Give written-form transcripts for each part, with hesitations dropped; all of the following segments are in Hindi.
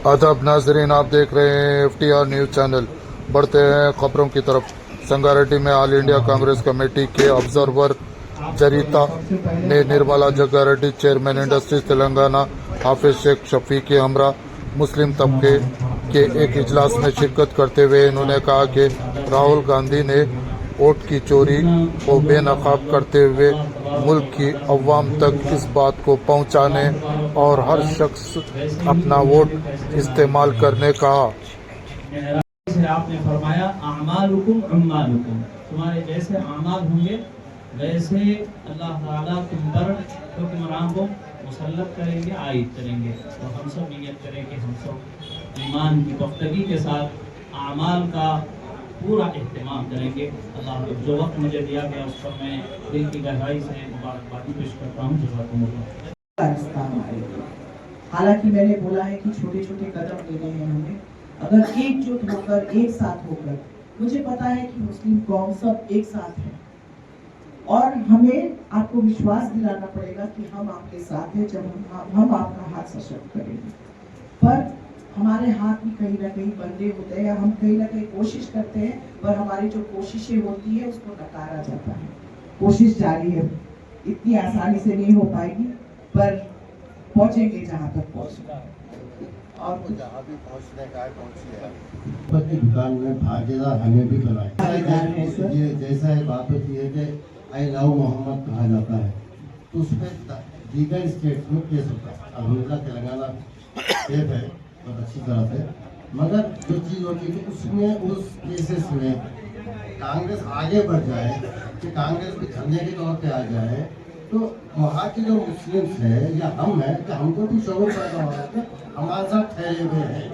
आदाब नाजरीन, आप देख रहे हैं FTR न्यूज चैनल। बढ़ते हैं खबरों की तरफ। संगारेड्डी में ऑल इंडिया कांग्रेस कमेटी के ऑब्जर्वर जरीता ने निर्मला जग्गारेड्डी, चेयरमैन इंडस्ट्रीज तेलंगाना हाफिज शेख शफी के हमरा मुस्लिम तबके के एक इजलास में शिरकत करते हुए इन्होंने कहा कि राहुल गांधी ने वोट की चोरी को बेनकाब करते हुए मुल्क की अवाम तक इस बात को पहुंचाने और हर शख्स अपना वोट इस्तेमाल करने का। आपने फरमाया आमालुकुम अम्मालुकुम, तुम्हारे जैसे आमाल होंगे वैसे अल्लाह ताला तुम पर हुक्मरान को मुसल्लत करेंगे, आयद करेंगे। तो हम सब नियत करें कि हम सब ईमान की पुख्तगी के साथ आमाल का पूरा एहतमाम करेंगे। अल्लाह जो वक्त मुझे दिया गया उस पर मैं दिल की गहराई से मुबारकबादी पेश करता हूँ। हालांकि मैंने बोला है कि छोटे छोटे कदम लेने हैं हमें, अगर एकजुट होकर एक साथ होकर। मुझे पता है कि मुस्लिम कौम सब एक साथ है और हमें आपको विश्वास दिलाना पड़ेगा कि हम आपके साथ हैं जब हम आपका हाथ सशक्त करेंगे। पर हमारे हाथ भी कहीं ना कहीं बंधे होते हैं, हम कहीं ना कहीं कोशिश करते हैं, पर हमारी जो कोशिशें होती है उसको नकारा जाता है। कोशिश जारी है, इतनी आसानी से नहीं हो पाएगी, पर पहुंचेंगे जहां तक पहुंचना और जहाँ भी पहुँचने का पहुँचिए। की दुकान में भागीदार हमें भी बनाए। ये जैसा है बात होती है कि आई लव मोहम्मद कहा जाता है, तो उस पर दीगर स्टेट में केस होता है। अल्हम्दुलिल्लाह तेलंगाना सेफ है बहुत अच्छी तरह से, मगर जो चीज़ होती है उसमें उस केसेस में कांग्रेस आगे बढ़ जाए कि कांग्रेस भी झंडे के तौर पे आ जाए, तो वहाँ के जो मुस्लिम्स हैं या हम हैं कि हमको भी शौक पैदा हो रहा है, हमारे साथ ठहरे हुए हैं,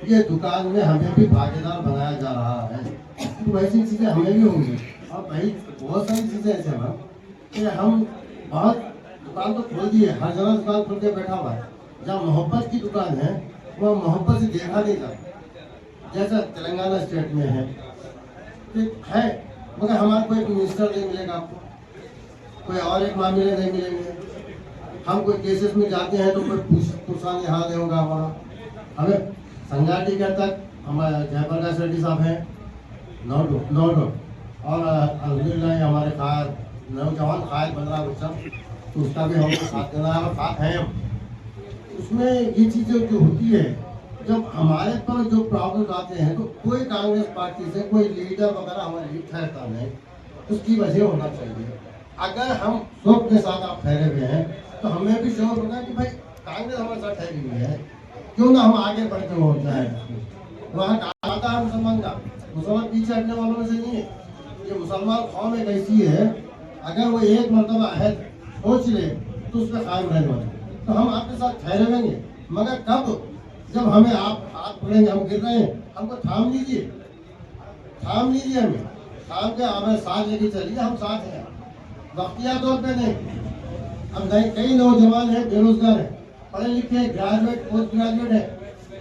ये दुकान में हमें भी भागीदार बनाया जा रहा है। तो वैसी चीज़ें हमें भी होंगी। और भाई बहुत सारी चीज़ें ऐसे हैं कि हम बहुत दुकान तो खोल दिए, हर जगह दुकान खोल के बैठा हुआ है। जहाँ मोहब्बत की दुकान है वह मोहब्बत से देखा नहीं जाता, जैसा तेलंगाना स्टेट में है मगर हमारा कोई मिनिस्टर नहीं मिलेगा आपको, कोई और एक मामले नहीं मिलेंगे। हम कोई केसेस में जाते हैं तो कोई पुरसान यहाँ नहीं होगा हमारा। हमें संगाटी के तक हमारे जयप्रकाश रेड्डी साहब हैं, नौ और अल्हम्दुलिल्लाह हमारे खायर नौजवान खायर 15 बच्चा, तो उसका भी हमको साथ देना है और साथ हैं हम। उसमें ये चीज़ें जो होती है, जब हमारे पर जो प्रॉब्लम आते हैं तो कोई कांग्रेस पार्टी से कोई लीडर वगैरह हमारे लिए ठहरता नहीं, उसकी वजह होना चाहिए। अगर हम सब के साथ आप ठहरे हुए हैं तो हमें भी शौक होगा कि भाई कांग्रेस हमारे साथ ठहरी हुई है, क्यों ना हम आगे बढ़ के हो जाए। वहाँ कहा था मुसलमान का, मुसलमान पीछे हटने वालों में से नहीं है। ये मुसलमान कौम एक ऐसी है, अगर वो एक मरतबा अहद सोच ले तो उस पर कायम रहने वाले। तो हम आपके साथ ठहरे रहेंगे, मगर कब? जब हमें आप हाथ पकड़ेंगे, हम गिर रहे हैं, हमको थाम लीजिए हमें थाम के हमें साथ लेके चलिए, हम साथ हैं, वक्तिया तौर पे नहीं। अब नहीं, कई नौजवान हैं बेरोजगार हैं, पढ़े लिखे ग्रेजुएट पोस्ट ग्रेजुएट है,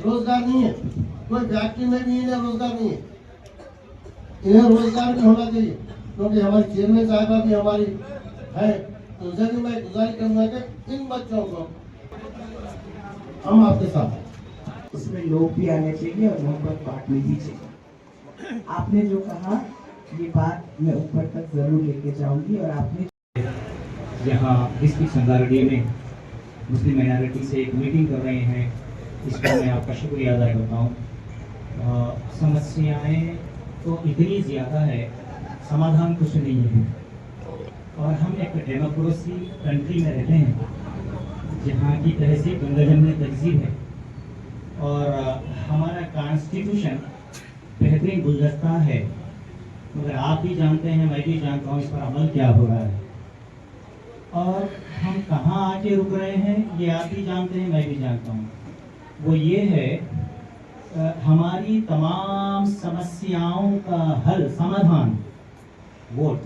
रोजगार नहीं है, कोई फैक्ट्री में भी इन्हें रोजगार नहीं है। इन्हें रोजगार भी होना चाहिए, क्योंकि हमारी चेयरमैन साहिबा भी हमारी है। तो उसे भी मैं गुजारिश करूंगा कि इन बच्चों को हम आपके साथ, इसमें लोग भी आने चाहिए और मोहब्बत बांटनी भी चाहिए। आपने जो कहा ये बात मैं ऊपर तक जरूर लेके जाऊंगी। और आपने यहाँ डिस्ट्रिक्ट संगारेड्डी में मुस्लिम माइनॉरिटी से एक मीटिंग कर रहे हैं, इस पर मैं आपका शुक्रिया अदा करता हूँ। समस्याएं तो इतनी ज़्यादा है, समाधान कुछ नहीं है। और हम एक डेमोक्रेसी कंट्री में रहते हैं जहाँ की तहजीब गंगाजमुनी तहजीब है और हमारा कॉन्स्टिट्यूशन बेहतरीन गुलदस्ता है, मगर आप भी जानते हैं, मैं भी जानता हूँ इस पर अमल क्या हो रहा है और हम कहाँ आके रुक रहे हैं ये आप भी जानते हैं, मैं भी जानता हूँ। वो ये है हमारी तमाम समस्याओं का हल समाधान वोट,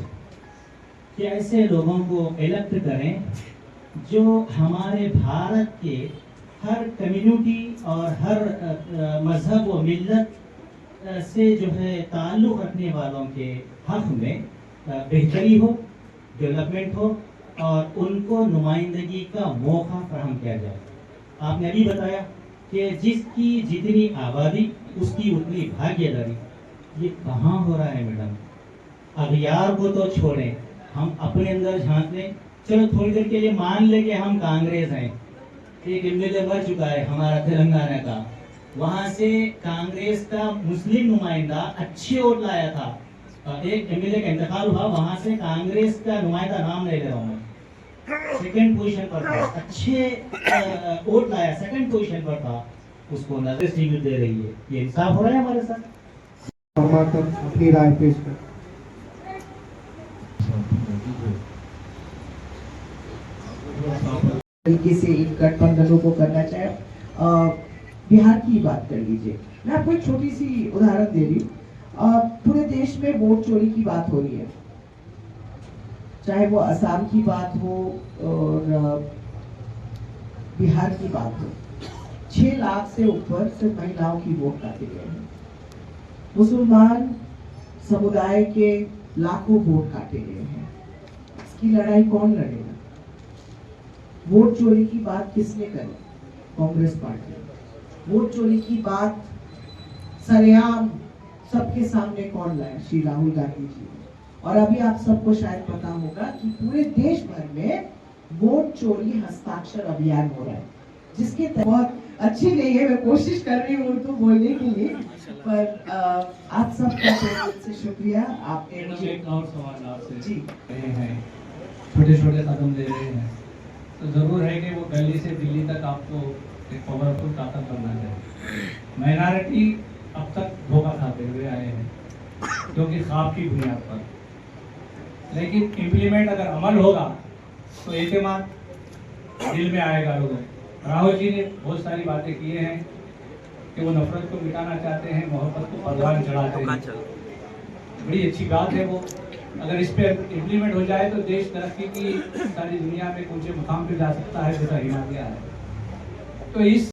कि ऐसे लोगों को इलेक्ट करें जो हमारे भारत के हर कम्युनिटी और हर मजहब व मिल्लत से जो है ताल्लुक़ रखने वालों के हक़ में बेहतरी हो, डेवलपमेंट हो और उनको नुमाइंदगी का मौका फराहम किया जाए। आपने अभी बताया कि जिसकी जितनी आबादी उसकी उतनी भागीदारी। ये कहाँ हो रहा है मैडम? अखियार को तो छोड़ें, हम अपने अंदर झांक लें। चलो थोड़ी देर के लिए मान ले कि हम कांग्रेस हैं, एक एमएलए मर चुका है हमारा तेलंगाना का, वहां से कांग्रेस का मुस्लिम नुमाइंदा अच्छे वोट लाया था। एक एमएलए का इंतकाल हुआ, वहां से कांग्रेस का नुमाइंदा, नाम नहीं ले रहा हूं मैं, सेकंड पोजीशन पर था, अच्छे वोट लाया, सेकंड पोजीशन पर था, उसको नजर सीट दे रही है। ये इंसाफ हो रहा है हमारे साथ? अपनी राय पेश कर। तरीके से इन गठबंधनों को करना चाहे। बिहार की बात कर लीजिए, मैं आपको एक छोटी सी उदाहरण दे रही हूँ। पूरे देश में वोट चोरी की बात हो रही है, चाहे वो असम की बात हो और बिहार की बात हो। 6 लाख से ऊपर सिर्फ महिलाओं की वोट काटे गए हैं। मुसलमान समुदाय के लाखों वोट काटे गए हैं। इसकी लड़ाई कौन लड़ेगा? वोट चोरी की बात किसने करी? कांग्रेस पार्टी। वोट चोरी की बात सरेआम सबके सामने कौन लाया? श्री राहुल गांधी जी। और अभी आप सबको शायद पता होगा कि पूरे देश भर में वोट चोरी हस्ताक्षर अभियान हो रहा है, जिसके तहत बहुत अच्छी नहीं है, मैं कोशिश कर रही हूँ उर्दू बोलने के लिए, पर आप सबका से शुक्रिया। आपने मुझे एक और सवाल आपसे जी रहे हैं, छोटे छोटे कदम ले रहे हैं, तो जरूर है कि वो दिल्ली से दिल्ली तक आपको एक पावरफुल ताकत बनना चाहिए। माइनॉरिटी अब तक धोखा खाते हुए आए हैं, क्योंकि ख्वाब की बुनियाद पर, लेकिन इम्प्लीमेंट अगर अमल होगा तो एतमाद दिल में आएगा लोगों। राहुल जी ने बहुत सारी बातें किए हैं कि वो नफरत को मिटाना चाहते हैं, मोहब्बत को परवान चढ़ाते हैं, बड़ी अच्छी बात है वो। अगर इस पे इम्प्लीमेंट हो जाए तो देश तरक्की की सारी दुनिया में ऊंचे मुकाम पे जा सकता है, जैसा हिमालय है। तो इस